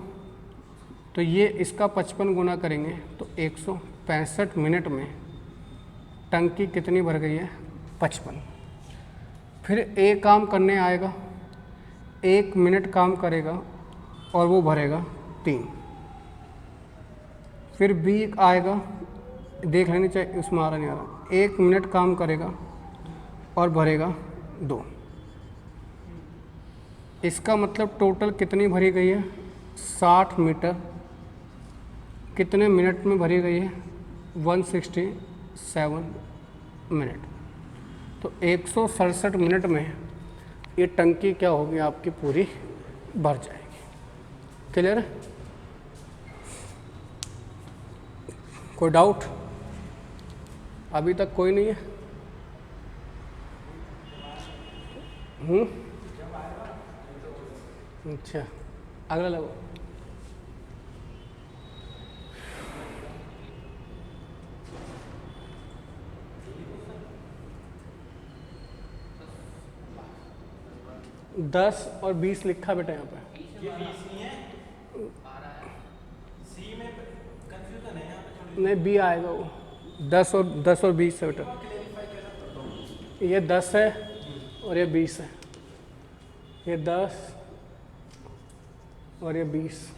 तो ये इसका 55 गुना करेंगे तो 165 मिनट में टंकी कितनी भर गई है, 55। फिर ए काम करने आएगा, 1 मिनट काम करेगा और वो भरेगा 3। फिर बी आएगा, देख लेनी चाहिए, उसमें आ रहा नहीं आ रहा, 1 मिनट काम करेगा और भरेगा 2। इसका मतलब टोटल कितनी भरी गई है, 60 मीटर कितने मिनट में भरी गई है, 167 मिनट। तो 167 मिनट में ये टंकी क्या होगी, आपकी पूरी भर जाएगी। क्लियर है? कोई डाउट? अभी तक कोई नहीं है? अच्छा, अगला लगो। दस और 20 लिखा बेटा यहाँ पे। ये 20 नहीं है, सी में कंफ्यूजन है यहाँ पे थोड़ी। नहीं, बी आएगा वो, 10 और 20 है बेटा। ये 10 है और ये 20 है, ये 10 और ये 20।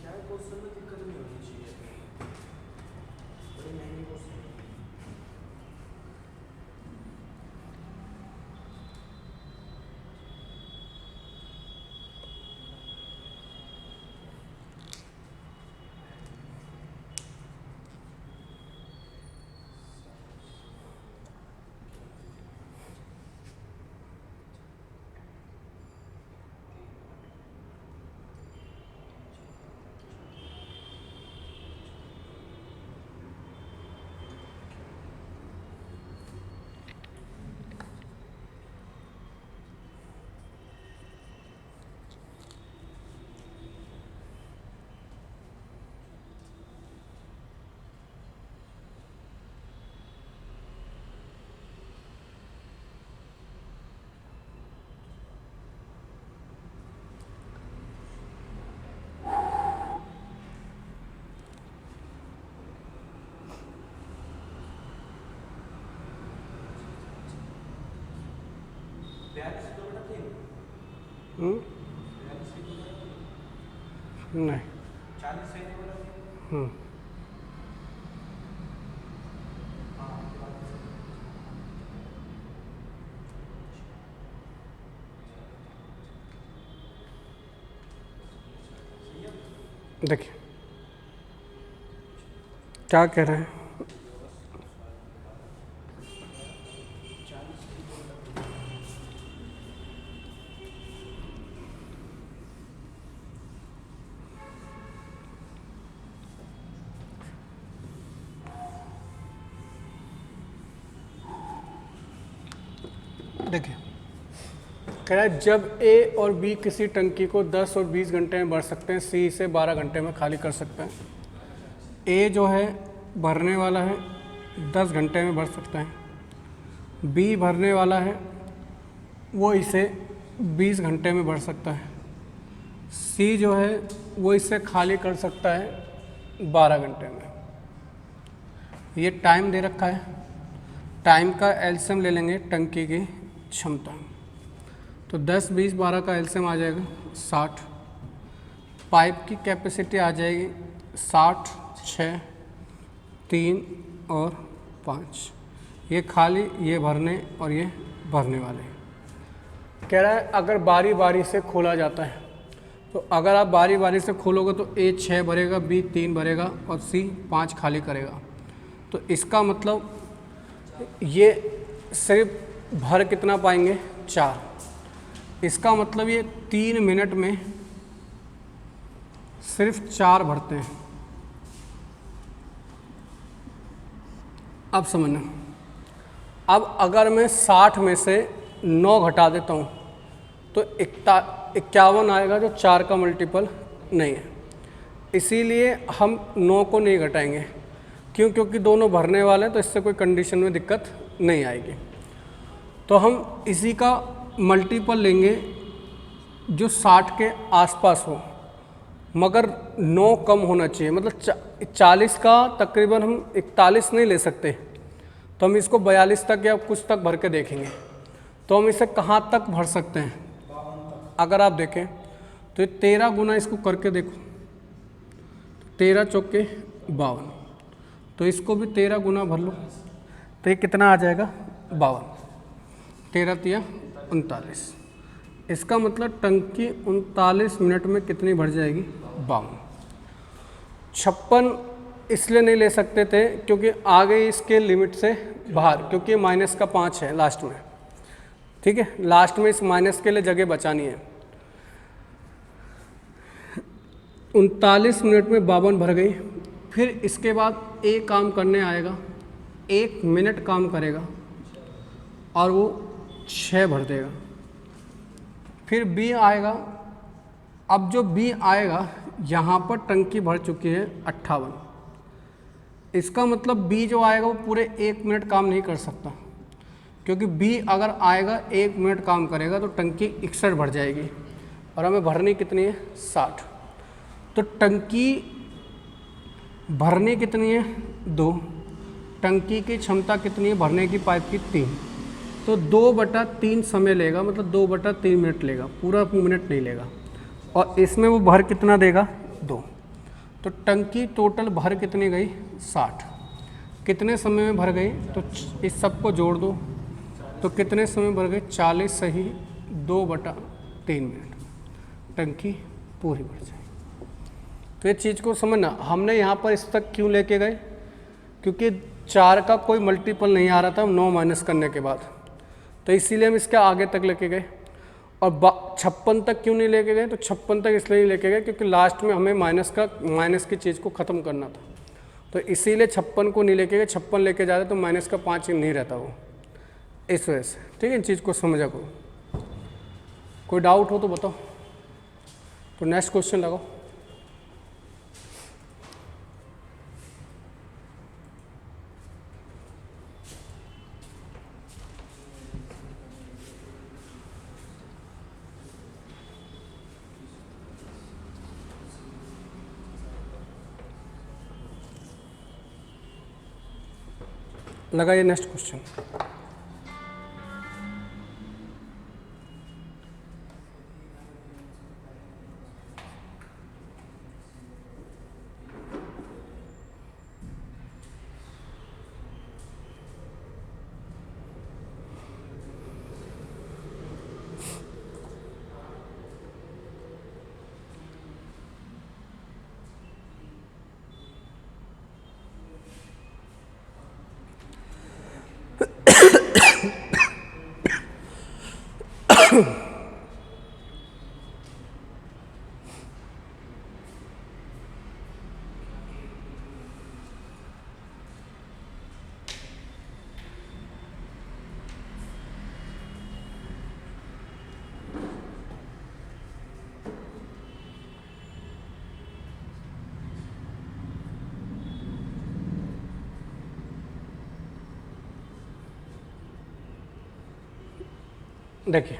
नहीं, 40 से देखिए क्या कह रहे हैं, देखिए कह रहा है जब ए और बी किसी टंकी को 10 और 20 घंटे में भर सकते हैं, सी इसे 12 घंटे में खाली कर सकते हैं। ए जो है भरने वाला है 10 घंटे में भर सकता है, बी भरने वाला है वो इसे 20 घंटे में भर सकता है, सी जो है वो इसे खाली कर सकता है 12 घंटे में। ये टाइम दे रखा है, टाइम का एलसीएम ले लेंगे टंकी की क्षमता, तो 10, 20, 12 का एलसीएम आ जाएगा 60। पाइप की कैपेसिटी आ जाएगी 60, 6, 3 और 5। ये खाली, ये भरने और ये भरने वाले। कह रहा है अगर बारी बारी से खोला जाता है, तो अगर आप बारी बारी से खोलोगे तो ए 6 भरेगा, बी 3 भरेगा और सी 5 खाली करेगा। तो इसका मतलब ये सिर्फ भर कितना पाएंगे, 4। इसका मतलब ये 3 मिनट में सिर्फ 4 भरते हैं। अब समझना, अब अगर मैं 60 में से 9 घटा देता हूँ तो 51 आएगा, जो 4 का मल्टीपल नहीं है। इसीलिए हम 9 को नहीं घटाएंगे, क्यों? क्योंकि दोनों भरने वाले हैं, तो इससे कोई कंडीशन में दिक्कत नहीं आएगी। तो हम इसी का मल्टीपल लेंगे जो 60 के आसपास हो, मगर 9 कम होना चाहिए। मतलब 40 का तकरीबन हम 41 नहीं ले सकते, तो हम इसको 42 तक या कुछ तक भर के देखेंगे। तो हम इसे कहाँ तक भर सकते हैं? अगर आप देखें तो ये 13 गुना इसको करके देखो, 13 चौके 52, तो इसको भी 13 गुना भर लो, तो ये कितना आ जाएगा? 52। 13 तिया 39। इसका मतलब टंकी 39 मिनट में कितनी भर जाएगी? 52। 56 इसलिए नहीं ले सकते थे क्योंकि आ गई इसके लिमिट से बाहर, क्योंकि माइनस का 5 है लास्ट में। ठीक है, लास्ट में इस माइनस के लिए जगह बचानी है। 39 मिनट में 52 भर गई। फिर इसके बाद ए काम करने आएगा, 1 मिनट काम करेगा और वो 6 भर देगा। फिर बी आएगा। अब जो बी आएगा, यहाँ पर टंकी भर चुकी है 58। इसका मतलब बी जो आएगा वो पूरे 1 मिनट काम नहीं कर सकता, क्योंकि बी अगर आएगा 1 मिनट काम करेगा तो टंकी 61 भर जाएगी और हमें भरनी कितनी है? 60। तो टंकी भरनी कितनी है? 2। टंकी की क्षमता कितनी है भरने की पाइप की? 3। तो 2/3 समय लेगा, मतलब 2/3 मिनट लेगा, पूरा मिनट नहीं लेगा। और इसमें वो भर कितना देगा? 2। तो टंकी टोटल भर कितनी गई? 60। कितने समय में भर गई? तो इस सबको जोड़ दो, तो कितने समय भर गए? 40 सही 2/3 मिनट, टंकी पूरी भर जाएगी। तो ये चीज़ को समझना, हमने यहाँ पर इस तक क्यों लेके गए? क्योंकि 4 का कोई मल्टीपल नहीं आ रहा था 9 माइनस करने के बाद, तो इसीलिए हम इसके आगे तक लेके गए। और 56 तक क्यों नहीं लेके गए? तो 56 तक इसलिए नहीं लेके गए क्योंकि लास्ट में हमें माइनस की चीज़ को ख़त्म करना था, तो इसीलिए 56 को नहीं लेके गए। 56 लेके जाते तो माइनस का 5 नहीं रहता वो, इस वजह से। ठीक है, इन चीज़ को समझा करो। कोई डाउट हो तो बताओ, तो नेक्स्ट क्वेश्चन लगाओ। लगाइए नेक्स्ट क्वेश्चन। देखिए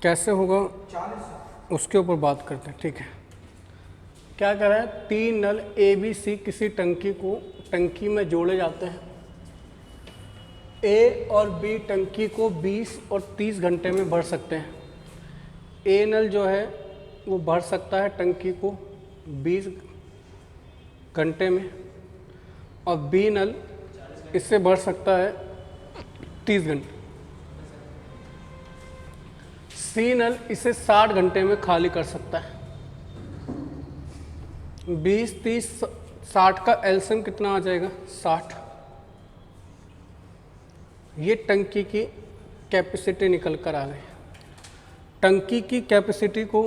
कैसे होगा 40। उसके ऊपर बात करते हैं, ठीक है। क्या कह रहा है, 3 नल ए बी सी किसी टंकी में जोड़े जाते हैं। ए और बी टंकी को 20 और 30 घंटे में भर सकते हैं। ए नल जो है वो भर सकता है टंकी को 20 घंटे में, और बी नल इससे भर सकता है 30 घंटे। सी नल इसे 60 घंटे में खाली कर सकता है। 20, 30, 60 का एलसीएम कितना आ जाएगा, 60। ये टंकी की कैपेसिटी निकल कर आ गई। टंकी की कैपेसिटी को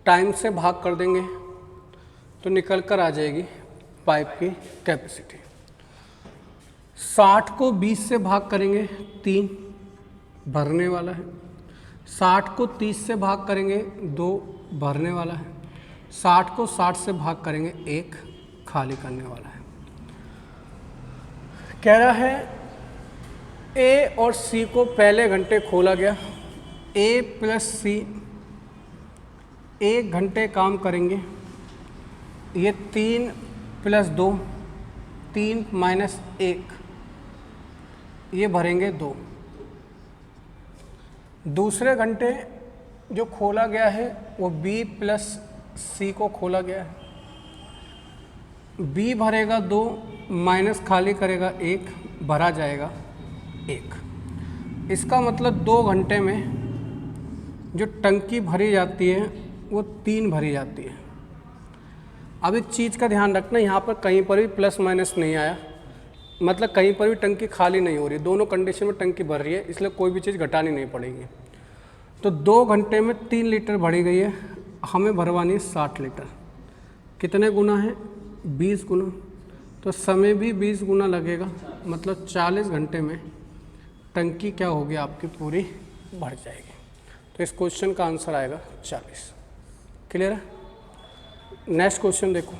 टाइम से भाग कर देंगे तो निकल कर आ जाएगी पाइप की कैपेसिटी। 60 को 20 से भाग करेंगे 3, भरने वाला है। 60 को 30 से भाग करेंगे 2, भरने वाला है। 60 को 60 से भाग करेंगे 1, खाली करने वाला है। कह रहा है ए और सी को पहले घंटे खोला गया। ए प्लस सी 1 घंटे काम करेंगे। ये 3 प्लस 2, 3 माइनस 1, ये भरेंगे 2। दूसरे घंटे जो खोला गया है वो बी प्लस सी को खोला गया है। बी भरेगा 2, माइनस खाली करेगा 1, भरा जाएगा 1। इसका मतलब 2 घंटे में जो टंकी भरी जाती है वो 3 भरी जाती है। अब एक चीज़ का ध्यान रखना, यहाँ पर कहीं पर भी प्लस माइनस नहीं आया, मतलब कहीं पर भी टंकी खाली नहीं हो रही। दोनों कंडीशन में टंकी भर रही है, इसलिए कोई भी चीज़ घटानी नहीं पड़ेगी। तो 2 घंटे में 3 लीटर भरी गई है, हमें भरवानी है 60 लीटर। कितने गुना है, 20 गुना। तो समय भी 20 गुना लगेगा, मतलब 40 घंटे में टंकी क्या होगी आपकी पूरी भर जाएगी। तो इस क्वेश्चन का आंसर आएगा 40। क्लियर है। नेक्स्ट क्वेश्चन देखो।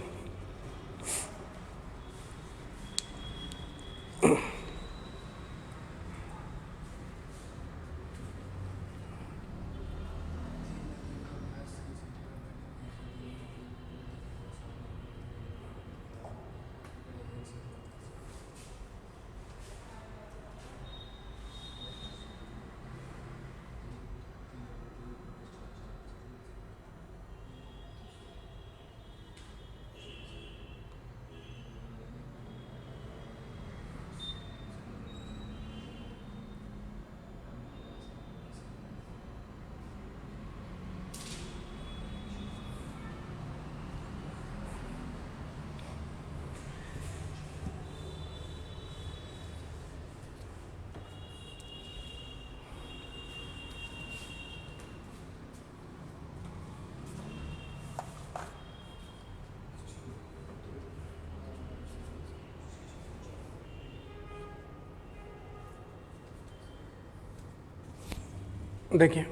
देखिए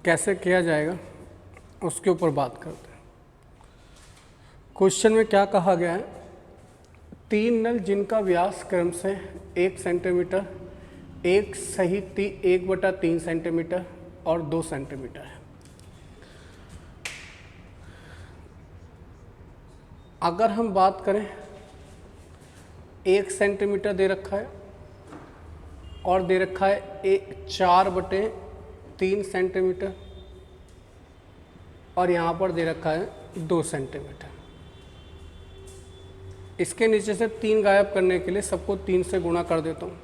कैसे किया जाएगा उसके ऊपर बात करते हैं। क्वेश्चन में क्या कहा गया है, 3 नल जिनका व्यास क्रम से 1 सेंटीमीटर, 1 सहित 1/3 सेंटीमीटर और 2 सेंटीमीटर है। अगर हम बात करें 1 सेंटीमीटर दे रखा है और दे रखा है 4/3 सेंटीमीटर, और यहाँ पर दे रखा है 2 सेंटीमीटर। इसके नीचे से 3 गायब करने के लिए सबको 3 से गुणा कर देता हूँ।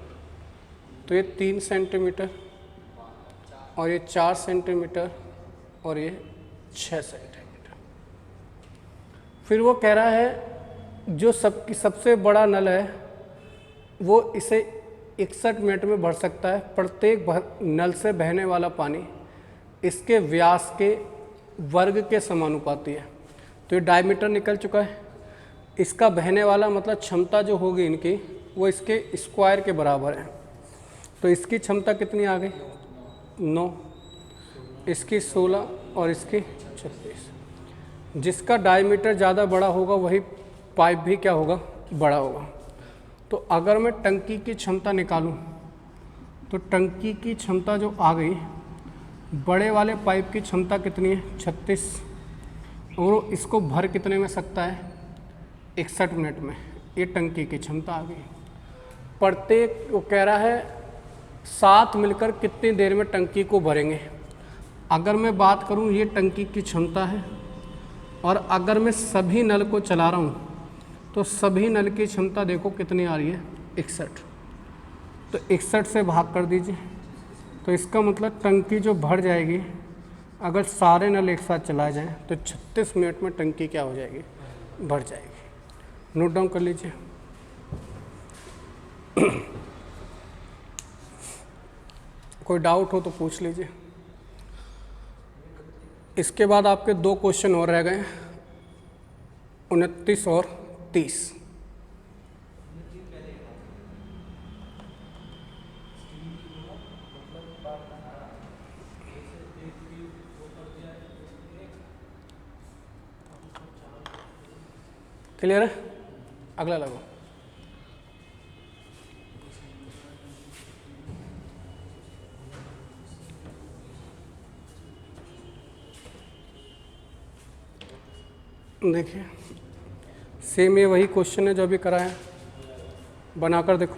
तो ये 3 सेंटीमीटर और ये 4 सेंटीमीटर और ये 6 सेंटीमीटर। फिर वो कह रहा है जो सबसे बड़ा नल है वो इसे 61 मिनट में भर सकता है। प्रत्येक नल से बहने वाला पानी इसके व्यास के वर्ग के समानुपाती है। तो ये डायमीटर निकल चुका है। इसका बहने वाला मतलब क्षमता जो होगी इनकी वो इसके स्क्वायर के बराबर है। तो इसकी क्षमता कितनी आ गई, 9, इसकी 16 और इसकी 36। जिसका डायमीटर ज़्यादा बड़ा होगा वही पाइप भी क्या होगा, बड़ा होगा। तो अगर मैं टंकी की क्षमता निकालूं तो टंकी की क्षमता जो आ गई, बड़े वाले पाइप की क्षमता कितनी है 36, और इसको भर कितने में सकता है 61 मिनट में। ये टंकी की क्षमता आ गई। प्रत्येक वो कह रहा है साथ मिलकर कितनी देर में टंकी को भरेंगे। अगर मैं बात करूं ये टंकी की क्षमता है, और अगर मैं सभी नल को चला रहा हूं तो सभी नल की क्षमता देखो कितनी आ रही है 61। तो 61 से भाग कर दीजिए, तो इसका मतलब टंकी जो भर जाएगी अगर सारे नल एक साथ चलाए जाएं तो 36 मिनट में टंकी क्या हो जाएगी, भर जाएगी। नोट डाउन कर लीजिए। कोई डाउट हो तो पूछ लीजिए। इसके बाद आपके 2 क्वेश्चन और रह गए, 29 और 30। क्लियर है? अगला लगो। देखिए सेम ये वही क्वेश्चन है जो अभी करा है, बनाकर देखो।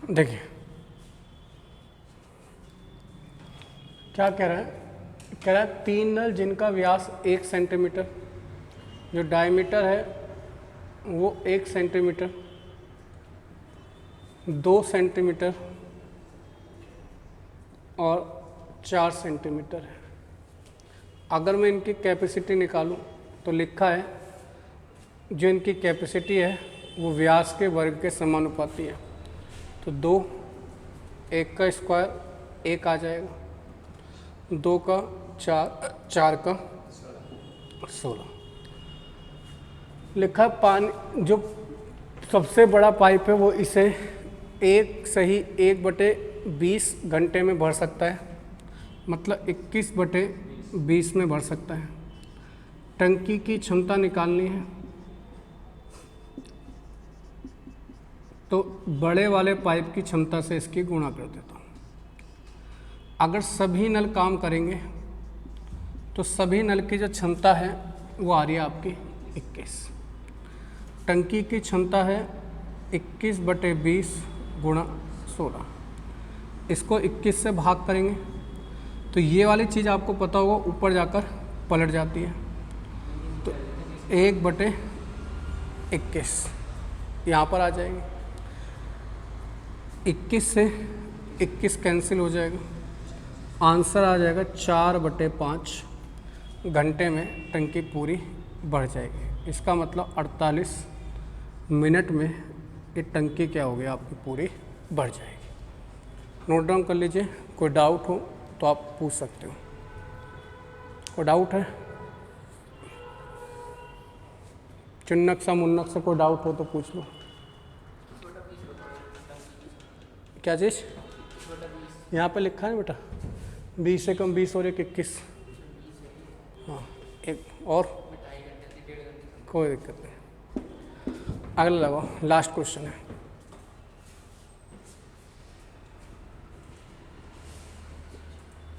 देखिए क्या कह रहा है, कह रहा है 3 नल जिनका व्यास 1 सेंटीमीटर, जो डायमीटर है वो 1 सेंटीमीटर, 2 सेंटीमीटर और 4 सेंटीमीटर है। अगर मैं इनकी कैपेसिटी निकालूं तो लिखा है जो इनकी कैपेसिटी है वो व्यास के वर्ग के समानुपाती है। तो 2, 1 का स्क्वायर 1 आ जाएगा, 2 का 4, 4 का 16। लिखा है पानी जो सबसे बड़ा पाइप है वो इसे 1/20 घंटे में भर सकता है, मतलब 21/20 में भर सकता है। टंकी की क्षमता निकालनी है तो बड़े वाले पाइप की क्षमता से इसकी गुणा कर देता हूँ। अगर सभी नल काम करेंगे तो सभी नल की जो क्षमता है वो आ रही है आपकी 21। टंकी की क्षमता है 21/20 गुणा 16। इसको 21 से भाग करेंगे तो ये वाली चीज़ आपको पता होगा ऊपर जाकर पलट जाती है। तो 1/21 यहाँ पर आ जाएगी। 21 से 21 कैंसिल हो जाएगा, आंसर आ जाएगा 4/5 घंटे में टंकी पूरी भर जाएगी। इसका मतलब 48 मिनट में ये टंकी क्या होगी आपकी पूरी भर जाएगी। नोट डाउन कर लीजिए। कोई डाउट हो तो आप पूछ सकते हो। कोई डाउट है? चिन्नक सा मुन्नक से कोई डाउट हो तो पूछ लो। क्या चीज़? यहाँ पे लिखा है बेटा 20 से कम 20 और 1 21। हाँ एक और कोई दिक्कत नहीं। अगला लगाओ, लास्ट क्वेश्चन है।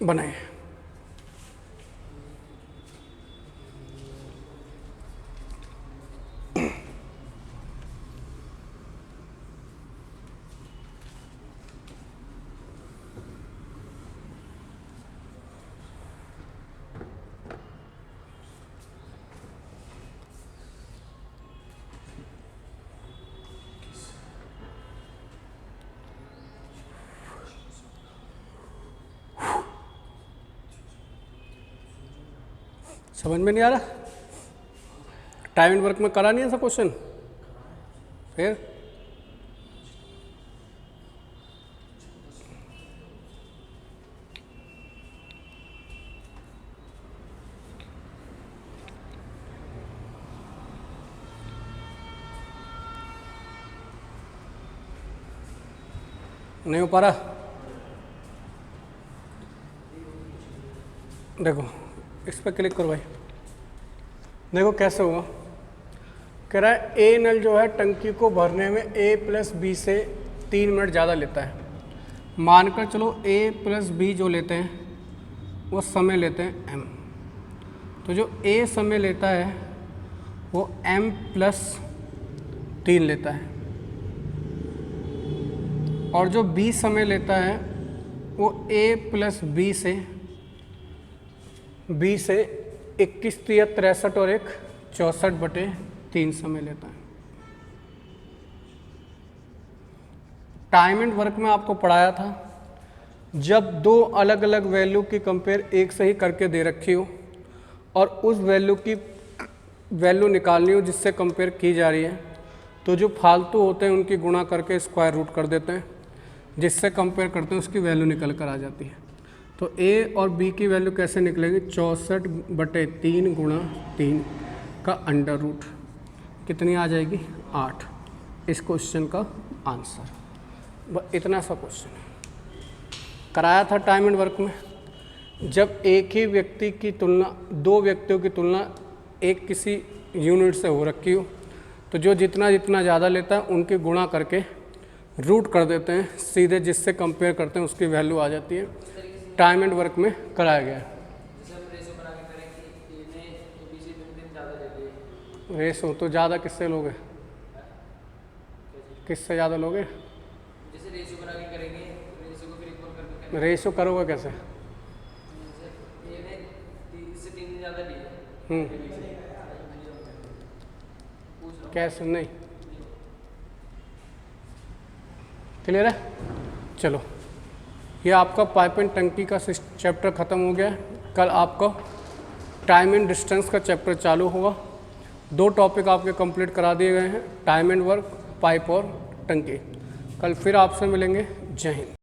बनाए। समझ में नहीं आ रहा? टाइम एंड वर्क में करा नहीं ऐसा क्वेश्चन? फिर नहीं हो पा रहा? देखो इस पर क्लिक करो भाई, देखो कैसे होगा। कह रहा है ए नल जो है टंकी को भरने में a प्लस बी से 3 मिनट ज़्यादा लेता है। मानकर चलो a प्लस बी जो लेते हैं वो समय लेते हैं m, तो जो a समय लेता है वो m प्लस 3 लेता है, और जो b समय लेता है वो a प्लस बी से 21, 30, 63 और 1 64/3 समय लेता है। टाइम एंड वर्क में आपको पढ़ाया था, जब दो अलग अलग वैल्यू की कंपेयर एक से ही करके दे रखी हो और उस वैल्यू की वैल्यू निकालनी हो जिससे कंपेयर की जा रही है, तो जो फालतू होते हैं उनकी गुणा करके स्क्वायर रूट कर देते हैं, जिससे कंपेयर करते हैं उसकी वैल्यू निकल कर आ जाती है। तो a और b की वैल्यू कैसे निकलेगी? 64/3 गुणा 3 का अंडर रूट कितनी आ जाएगी? 8। इस क्वेश्चन का आंसर इतना सा क्वेश्चन है। कराया था टाइम एंड वर्क में, जब एक ही व्यक्ति की तुलना, दो व्यक्तियों की तुलना एक किसी यूनिट से हो रखी हो, तो जो जितना जितना ज़्यादा लेता है उनकी गुणा करके रूट कर देते हैं सीधे, जिससे कंपेयर करते हैं उसकी वैल्यू आ जाती है। टाइम एंड वर्क में कराया गया है। रेशो तो ज़्यादा किससे लोगे? किससे ज़्यादा लोगे? जैसे रेशो बना के करेंगे, रेशो को फिर इक्वल करके रेशो करोगे कैसे? ये ने 3 ज़्यादा लिए। कैसे? नहीं क्लियर है? चलो, ये आपका पाइप एंड टंकी का चैप्टर ख़त्म हो गया है। कल आपका टाइम एंड डिस्टेंस का चैप्टर चालू होगा। 2 टॉपिक आपके कंप्लीट करा दिए गए हैं, टाइम एंड वर्क, पाइप और टंकी। कल फिर आपसे मिलेंगे। जय हिंद।